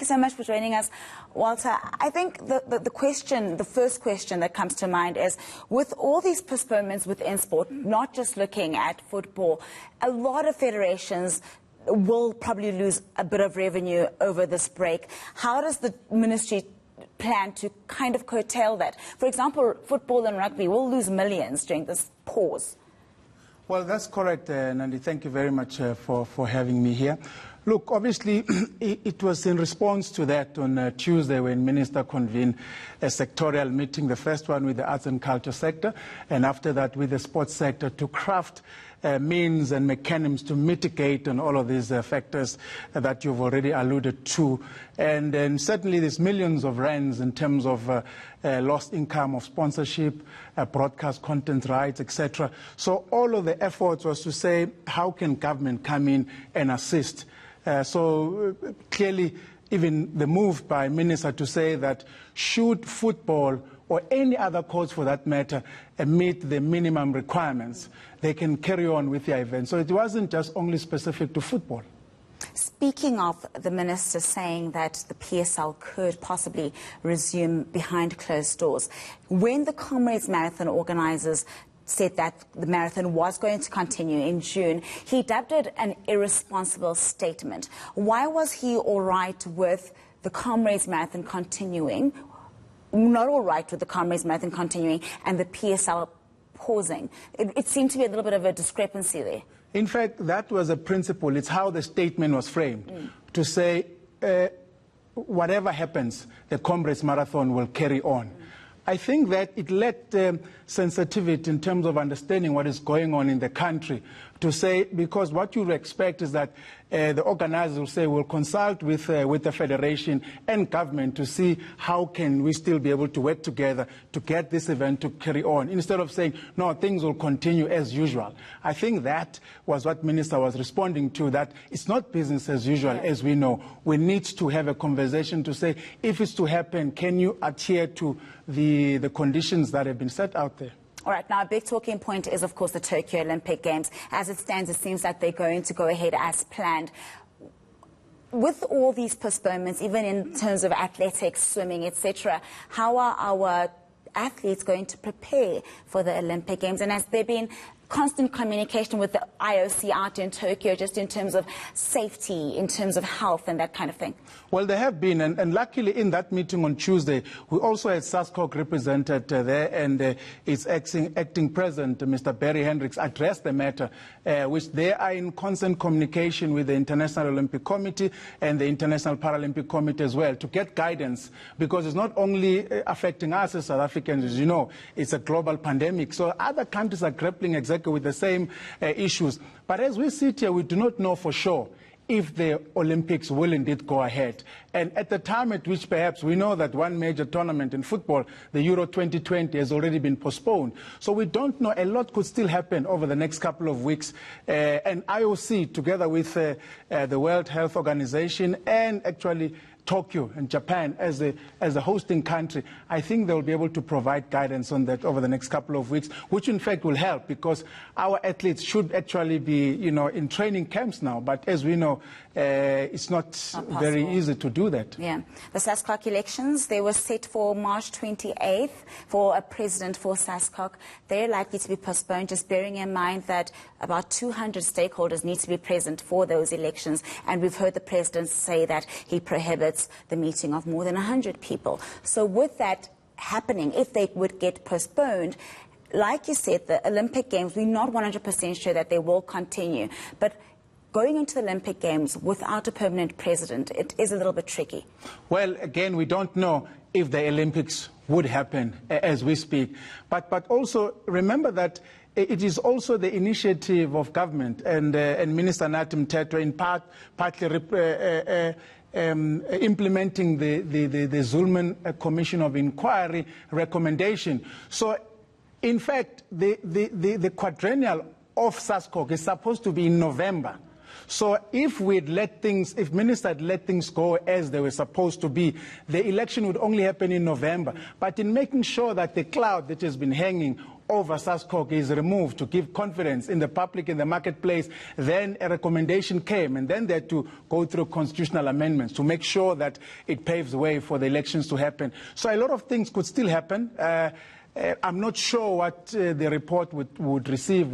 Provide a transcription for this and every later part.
so much for joining us, Walter. I think the first question that comes to mind is, with all these postponements within sport, not just looking at football, a lot of federations will probably lose a bit of revenue over this break. How does the ministry plan to kind of curtail that? For example, football and rugby will lose millions during this pause. Well, that's correct, Nandi. Thank you very much for having me here. Look, obviously, it was in response to that on Tuesday when Minister convened a sectorial meeting, the first one with the arts and culture sector, and after that with the sports sector, to craft means and mechanisms to mitigate on all of these factors that you've already alluded to. And then certainly there's millions of rands in terms of lost income of sponsorship, broadcast content rights, etc. So all of the efforts was to say, how can government come in and assist? So clearly, even the move by Minister to say that should football or any other courts for that matter meet the minimum requirements, they can carry on with the event. So it wasn't just only specific to football. Speaking of the minister saying that the PSL could possibly resume behind closed doors, when the Comrades Marathon organisers said that the marathon was going to continue in June, he dubbed it an irresponsible statement. Why was he all right with the Comrades Marathon continuing, not all right with the Comrades Marathon continuing and the PSL pausing? It seemed to be a little bit of a discrepancy there. In fact, that was a principle. It's how the statement was framed, to say whatever happens, the Comrades Marathon will carry on. I think that it led sensitivity in terms of understanding what is going on in the country, to say, because what you expect is that the organizers will say, we'll consult with the federation and government to see how can we still be able to work together to get this event to carry on, instead of saying, no, things will continue as usual. I think that was what Minister was responding to, that it's not business as usual, as we know. We need to have a conversation to say, if it's to happen, can you adhere to the conditions that have been set out there? All right, now a big talking point is, of course, the Tokyo Olympic Games. As it stands, it seems like they're going to go ahead as planned. With all these postponements, even in terms of athletics, swimming, etc., how are our athletes going to prepare for the Olympic Games? And has there been constant communication with the IOC out in Tokyo, just in terms of safety, in terms of health and that kind of thing? Well, there have been, and luckily in that meeting on Tuesday, we also had SASCOC represented there, and its acting president, Mr. Barry Hendricks, addressed the matter, which they are in constant communication with the International Olympic Committee and the International Paralympic Committee as well, to get guidance, because it's not only affecting us as South Africans, as you know, it's a global pandemic. So other countries are grappling exactly with the same issues. But as we sit here, we do not know for sure if the Olympics will indeed go ahead. And at the time at which perhaps we know that one major tournament in football, the Euro 2020, has already been postponed. So we don't know. A lot could still happen over the next couple of weeks. And IOC, together with the World Health Organization and actually Tokyo and Japan as a hosting country, I think they'll be able to provide guidance on that over the next couple of weeks, which in fact will help, because our athletes should actually be, in training camps now. But as we know, it's not very easy to do that. Yeah. The SASCOC elections, they were set for March 28th for a president for SASCOC. They're likely to be postponed, just bearing in mind that about 200 stakeholders need to be present for those elections. And we've heard the president say that he prohibits the meeting of more than 100 people. So with that happening, if they would get postponed, like you said, the Olympic Games, we're not 100% sure that they will continue. But going into the Olympic Games without a permanent president, it is a little bit tricky. Well, again, we don't know if the Olympics would happen as we speak. But also remember that it is also the initiative of government and Minister Nathi Mthetwa in partly implementing the Zulman Commission of Inquiry recommendation. So, in fact, the quadrennial of SASCOC is supposed to be in November. So if Minister had let things go as they were supposed to be, the election would only happen in November. But in making sure that the cloud that has been hanging over SASCOC is removed to give confidence in the public, in the marketplace, then a recommendation came, and then they had to go through constitutional amendments to make sure that it paves the way for the elections to happen. So a lot of things could still happen. I'm not sure what the report would say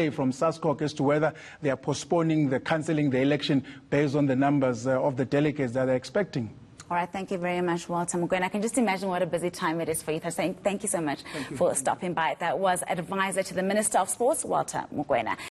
from SASCOC as to whether they are postponing cancelling the election based on the numbers of the delegates that they're expecting. All right, thank you very much, Walter Mokoena. I can just imagine what a busy time it is for you. Thank you so much for stopping by. That was advisor to the Minister of Sports, Walter Mokoena.